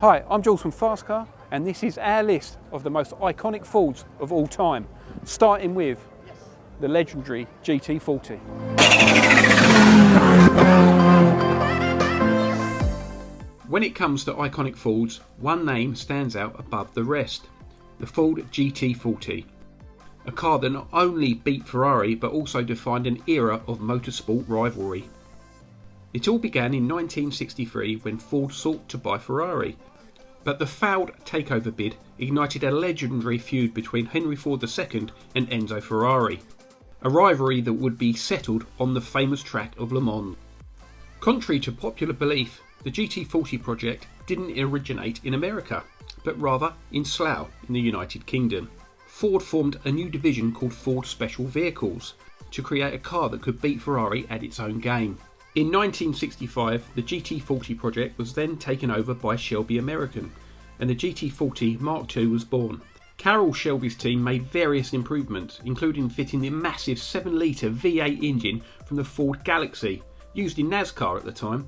Hi, I'm Jules from Fast Car, and this is our list of the most iconic Fords of all time, starting with the legendary GT40. When it comes to iconic Fords, one name stands out above the rest: the Ford GT40. A car that not only beat Ferrari but also defined an era of motorsport rivalry. It all began in 1963 when Ford sought to buy Ferrari, but the failed takeover bid ignited a legendary feud between Henry Ford II and Enzo Ferrari, a rivalry that would be settled on the famous track of Le Mans. Contrary to popular belief, the GT40 project didn't originate in America, but rather in Slough in the United Kingdom. Ford formed a new division called Ford Special Vehicles to create a car that could beat Ferrari at its own game. In 1965, the GT40 project was then taken over by Shelby American, and the GT40 Mark II was born. Carroll Shelby's team made various improvements, including fitting the massive 7-litre V8 engine from the Ford Galaxy, used in NASCAR at the time.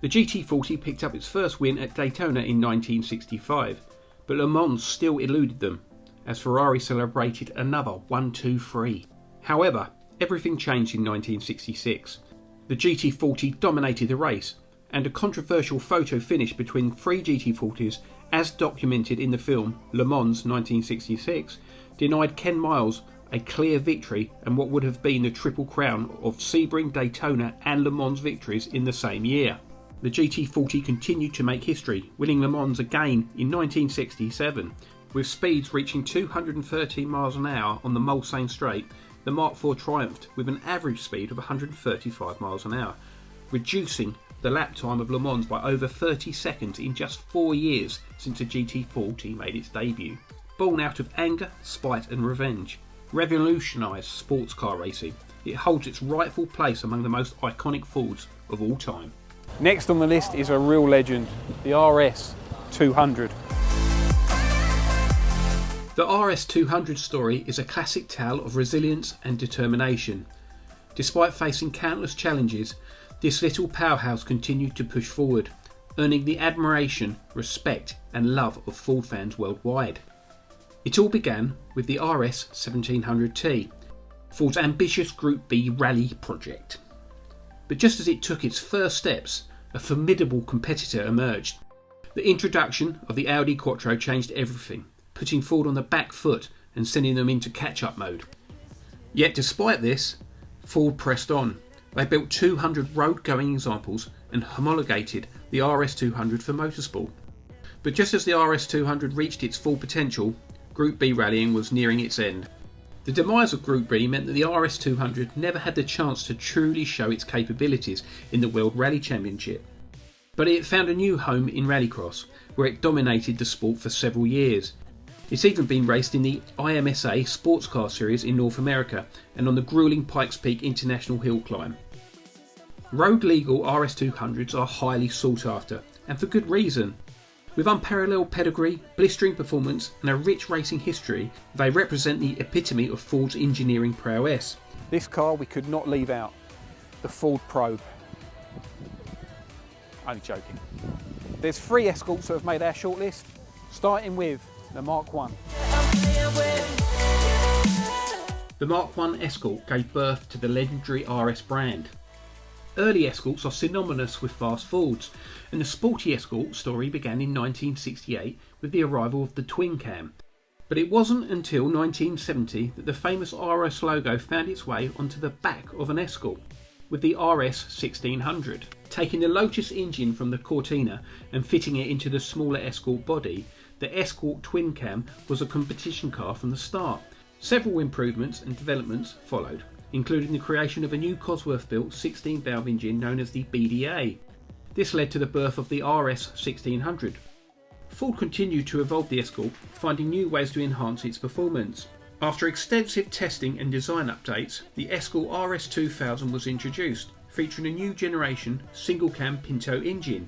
The GT40 picked up its first win at Daytona in 1965, but Le Mans still eluded them, as Ferrari celebrated another 1-2-3. However, everything changed in 1966. The GT40 dominated the race, and a controversial photo finish between three GT40s, as documented in the film Le Mans 1966, denied Ken Miles a clear victory and what would have been the triple crown of Sebring, Daytona and Le Mans victories in the same year. The GT40 continued to make history, winning Le Mans again in 1967, with speeds reaching 213 miles an hour on the Mulsanne Straight. The Mark IV triumphed with an average speed of 135 miles an hour, reducing the lap time of Le Mans by over 30 seconds in just 4 years since the GT40 made its debut. Born out of anger, spite and revenge, revolutionised sports car racing, it holds its rightful place among the most iconic Fords of all time. Next on the list is a real legend, the RS 200. The RS 200 story is a classic tale of resilience and determination. Despite facing countless challenges, this little powerhouse continued to push forward, earning the admiration, respect and love of Ford fans worldwide. It all began with the RS 1700T, Ford's ambitious Group B rally project. But just as it took its first steps, a formidable competitor emerged. The introduction of the Audi Quattro changed everything, putting Ford on the back foot and sending them into catch-up mode. Yet despite this, Ford pressed on. They built 200 road-going examples and homologated the RS200 for motorsport. But just as the RS200 reached its full potential, Group B rallying was nearing its end. The demise of Group B meant that the RS200 never had the chance to truly show its capabilities in the World Rally Championship. But it found a new home in Rallycross, where it dominated the sport for several years. It's even been raced in the IMSA Sports Car Series in North America and on the gruelling Pikes Peak International Hill Climb. Road legal RS200s are highly sought after, and for good reason. With unparalleled pedigree, blistering performance and a rich racing history, they represent the epitome of Ford's engineering prowess. This car we could not leave out, the Ford Probe. Only joking. There's 3 Escorts that have made our shortlist, starting with the Mark 1. The Mark 1 Escort gave birth to the legendary RS brand. Early Escorts are synonymous with fast Fords, and the sporty Escort story began in 1968 with the arrival of the twin cam. But it wasn't until 1970 that the famous RS logo found its way onto the back of an Escort, with the RS 1600. Taking the Lotus engine from the Cortina and fitting it into the smaller Escort body, the Escort twin cam was a competition car from the start. Several improvements and developments followed, including the creation of a new Cosworth-built 16-valve engine known as the BDA. This led to the birth of the RS 1600. Ford continued to evolve the Escort, finding new ways to enhance its performance. After extensive testing and design updates, the Escort RS 2000 was introduced, featuring a new generation single-cam Pinto engine.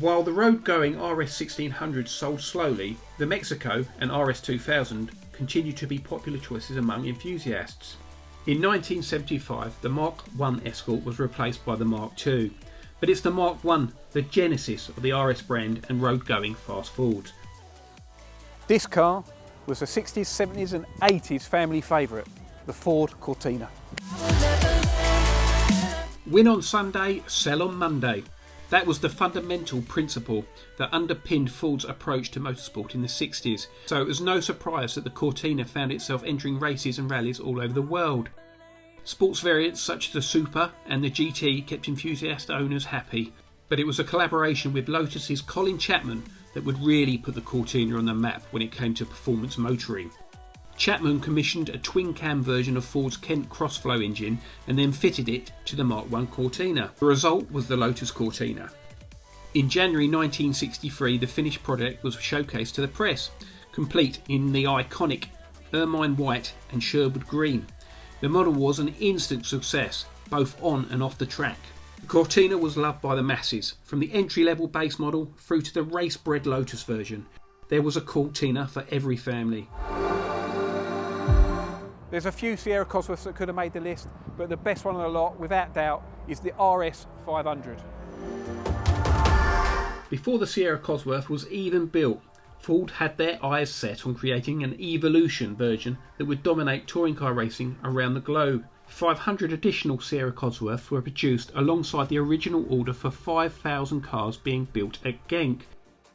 While the road-going RS 1600 sold slowly, the Mexico and RS 2000 continued to be popular choices among enthusiasts. In 1975, the Mk1 Escort was replaced by the Mark II. But it's the Mark 1, the genesis of the RS brand and road-going fast Fords. This car was a 60s, 70s and 80s family favourite, the Ford Cortina. Win on Sunday, sell on Monday. That was the fundamental principle that underpinned Ford's approach to motorsport in the 60s, so it was no surprise that the Cortina found itself entering races and rallies all over the world. Sports variants such as the Super and the GT kept enthusiast owners happy, but it was a collaboration with Lotus's Colin Chapman that would really put the Cortina on the map when it came to performance motoring. Chapman commissioned a twin-cam version of Ford's Kent Crossflow engine and then fitted it to the Mark 1 Cortina. The result was the Lotus Cortina. In January 1963, the finished product was showcased to the press, complete in the iconic ermine white and Sherwood green. The model was an instant success, both on and off the track. The Cortina was loved by the masses, from the entry-level base model through to the race-bred Lotus version. There was a Cortina for every family. There's a few Sierra Cosworths that could have made the list, but the best one of the lot, without doubt, is the RS500. Before the Sierra Cosworth was even built, Ford had their eyes set on creating an evolution version that would dominate touring car racing around the globe. 500 additional Sierra Cosworths were produced alongside the original order for 5,000 cars being built at Genk.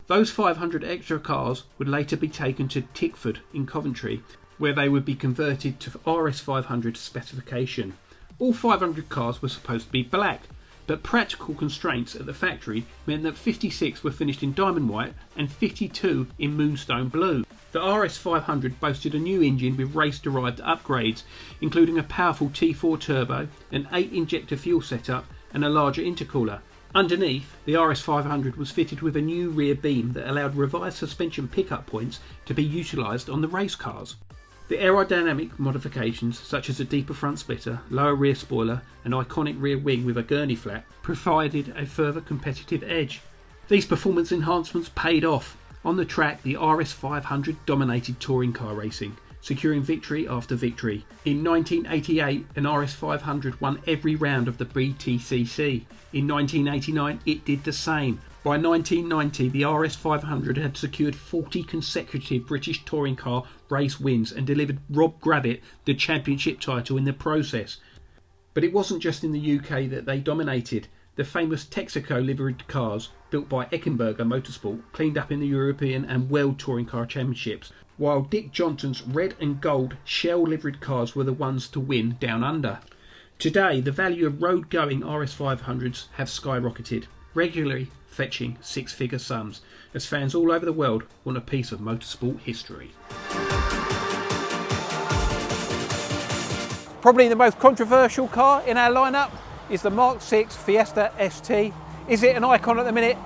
Those 500 extra cars would later be taken to Tickford in Coventry, where they would be converted to RS500 specification. All 500 cars were supposed to be black, but practical constraints at the factory meant that 56 were finished in diamond white and 52 in moonstone blue. The RS500 boasted a new engine with race-derived upgrades, including a powerful T4 turbo, an 8-injector fuel setup and a larger intercooler. Underneath, the RS500 was fitted with a new rear beam that allowed revised suspension pickup points to be utilised on the race cars. The aerodynamic modifications, such as a deeper front splitter, lower rear spoiler and iconic rear wing with a gurney flap, provided a further competitive edge. These performance enhancements paid off. On the track, the RS500 dominated touring car racing, securing victory after victory. In 1988, an RS500 won every round of the BTCC. In 1989, it did the same. By 1990, the RS500 had secured 40 consecutive British touring car race wins and delivered Rob Gravitt the championship title in the process. But it wasn't just in the UK that they dominated. The famous Texaco liveried cars, built by Eckenberger Motorsport, cleaned up in the European and World Touring Car Championships, while Dick Johnson's red and gold Shell liveried cars were the ones to win down under. Today, the value of road-going RS500s have skyrocketed, regularly fetching six-figure sums, as fans all over the world want a piece of motorsport history. Probably the most controversial car in our lineup is the Mk6 Fiesta ST. Is it an icon at the minute?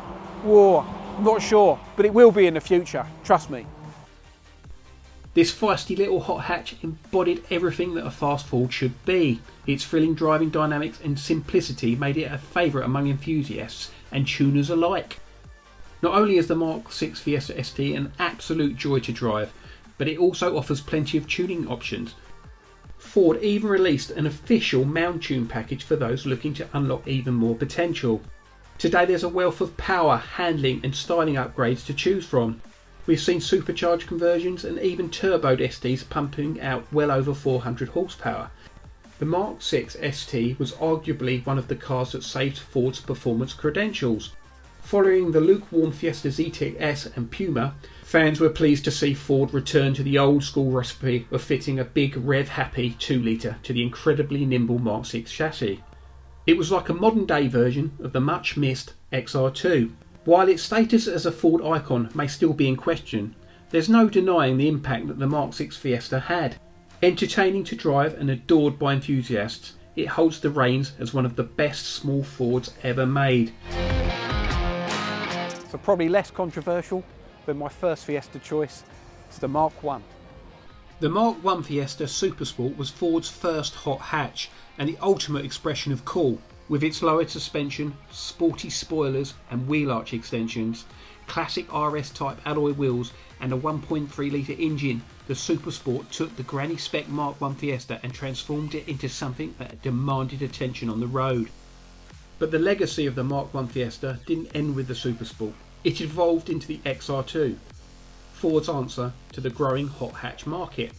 Whoa, I'm not sure, but it will be in the future, trust me. This feisty little hot hatch embodied everything that a fast Ford should be. Its thrilling driving dynamics and simplicity made it a favourite among enthusiasts and tuners alike. Not only is the Mk6 Fiesta ST an absolute joy to drive, but it also offers plenty of tuning options. Ford even released an official mount tune package for those looking to unlock even more potential. Today there's a wealth of power, handling and styling upgrades to choose from. We've seen supercharged conversions and even turboed STs pumping out well over 400 horsepower. The Mk6 ST was arguably one of the cars that saved Ford's performance credentials. Following the lukewarm Fiesta ZTS and Puma, fans were pleased to see Ford return to the old school recipe of fitting a big rev-happy 2-litre to the incredibly nimble Mk6 chassis. It was like a modern day version of the much missed XR2. While its status as a Ford icon may still be in question, there's no denying the impact that the Mk6 Fiesta had. Entertaining to drive and adored by enthusiasts, it holds the reins as one of the best small Fords ever made. So probably less controversial than my first Fiesta choice, it's the Mark 1. The Mark 1 Fiesta Supersport was Ford's first hot hatch and the ultimate expression of cool. With its lowered suspension, sporty spoilers and wheel arch extensions, classic RS type alloy wheels and a 1.3 litre engine, the Supersport took the granny spec Mark 1 Fiesta and transformed it into something that demanded attention on the road. But the legacy of the Mk1 Fiesta didn't end with the Super Sport. It evolved into the XR2, Ford's answer to the growing hot hatch market.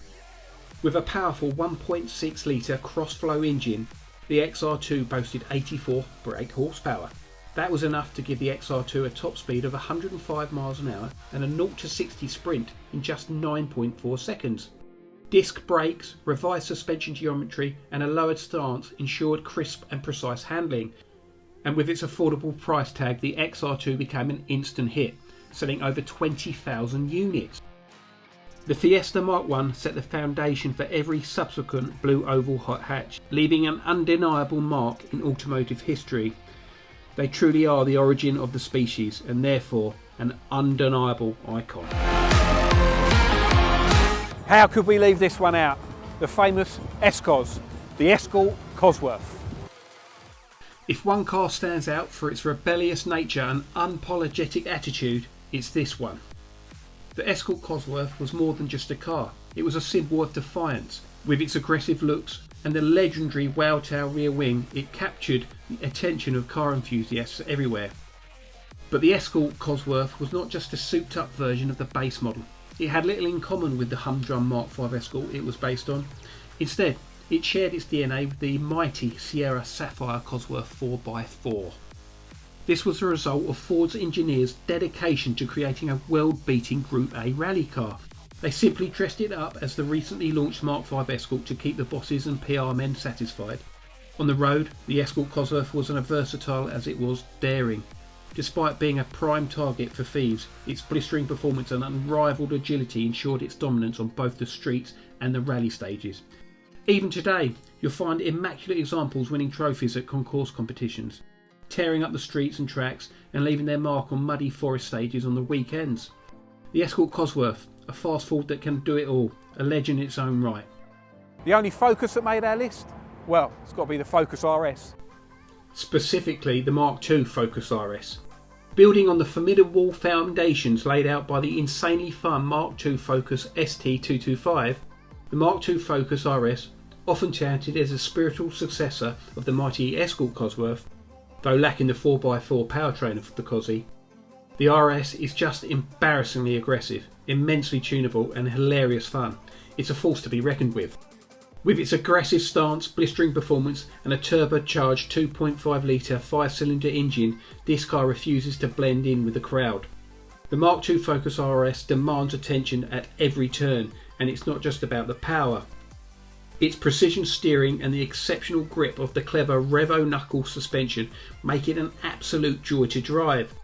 With a powerful 1.6 litre cross-flow engine, the XR2 boasted 84 brake horsepower. That was enough to give the XR2 a top speed of 105 miles an hour and a 0 to 60 sprint in just 9.4 seconds. Disc brakes, revised suspension geometry and a lowered stance ensured crisp and precise handling. And with its affordable price tag, the XR2 became an instant hit, selling over 20,000 units. The Fiesta Mk1 set the foundation for every subsequent blue oval hot hatch, leaving an undeniable mark in automotive history. They truly are the origin of the species and therefore an undeniable icon. How could we leave this one out? The famous Escos, the Escort Cosworth. If one car stands out for its rebellious nature and unapologetic attitude, it's this one. The Escort Cosworth was more than just a car, it was a symbol of defiance. With its aggressive looks and the legendary wow-tail rear wing, it captured the attention of car enthusiasts everywhere. But the Escort Cosworth was not just a souped up version of the base model. It had little in common with the humdrum Mark V Escort it was based on. Instead, it shared its DNA with the mighty Sierra Cosworth 4x4. This was the result of Ford's engineers' dedication to creating a world-beating Group A rally car. They simply dressed it up as the recently launched Mark V Escort to keep the bosses and PR men satisfied. On the road, the Escort Cosworth was as versatile as it was daring. Despite being a prime target for thieves, its blistering performance and unrivaled agility ensured its dominance on both the streets and the rally stages. Even today, you'll find immaculate examples winning trophies at concourse competitions, tearing up the streets and tracks and leaving their mark on muddy forest stages on the weekends. The Escort Cosworth, a fast Ford that can do it all, a legend in its own right. The only Focus that made our list? Well, it's got to be the Focus RS. Specifically the Mark II Focus RS. Building on the formidable foundations laid out by the insanely fun Mark II Focus ST225, the Mark II Focus RS, often touted as a spiritual successor of the mighty Escort Cosworth, though lacking the 4x4 powertrain of the Cosy, the RS is just embarrassingly aggressive, immensely tunable and hilarious fun. It's a force to be reckoned with. With its aggressive stance, blistering performance and a turbocharged 2.5 litre 5-cylinder engine, this car refuses to blend in with the crowd. The Mark II Focus RS demands attention at every turn, and it's not just about the power. Its precision steering and the exceptional grip of the clever Revo knuckle suspension make it an absolute joy to drive.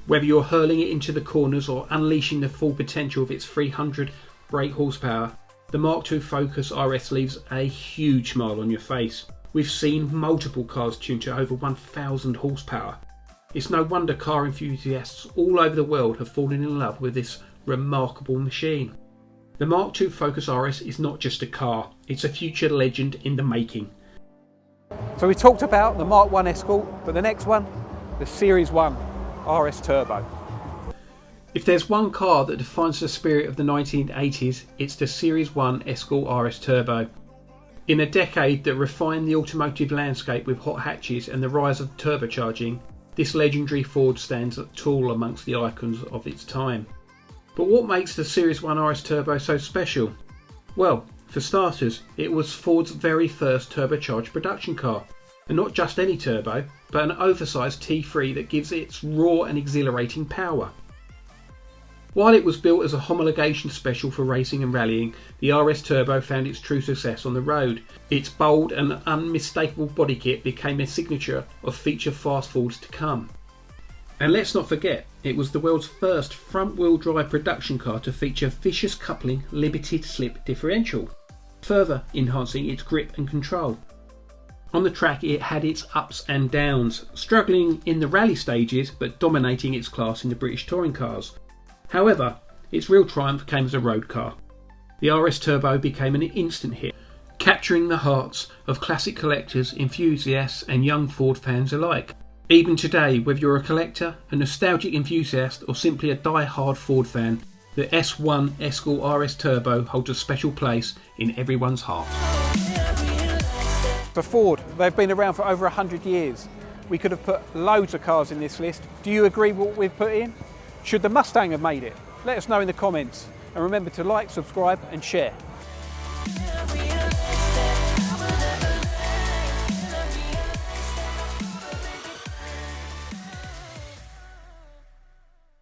Whether you're hurling it into the corners or unleashing the full potential of its 300 brake horsepower, the Mark II Focus RS leaves a huge smile on your face. We've seen multiple cars tuned to over 1000 horsepower. It's no wonder car enthusiasts all over the world have fallen in love with this remarkable machine. The Mark II Focus RS is not just a car, it's a future legend in the making. So we talked about the Mk1 Escort, but the next one, the Series 1 RS Turbo. If there's one car that defines the spirit of the 1980s, it's the Series 1 Escort RS Turbo. In a decade that refined the automotive landscape with hot hatches and the rise of turbocharging, this legendary Ford stands tall amongst the icons of its time. But what makes the Series 1 RS Turbo so special? Well, for starters, it was Ford's very first turbocharged production car. And not just any turbo, but an oversized T3 that gives it raw and exhilarating power. While it was built as a homologation special for racing and rallying, the RS Turbo found its true success on the road. Its bold and unmistakable body kit became a signature of feature fast Fords to come. And let's not forget, it was the world's first front-wheel drive production car to feature vicious coupling limited slip differential, further enhancing its grip and control. On the track it had its ups and downs, struggling in the rally stages but dominating its class in the British touring cars. However, its real triumph came as a road car. The RS Turbo became an instant hit, capturing the hearts of classic collectors, enthusiasts and young Ford fans alike. Even today, whether you're a collector, a nostalgic enthusiast or simply a die-hard Ford fan, the S1 Escort RS Turbo holds a special place in everyone's heart. For Ford, they've been around for over 100 years. We could have put loads of cars in this list. Do you agree with what we've put in? Should the Mustang have made it? Let us know in the comments. And remember to like, subscribe and share.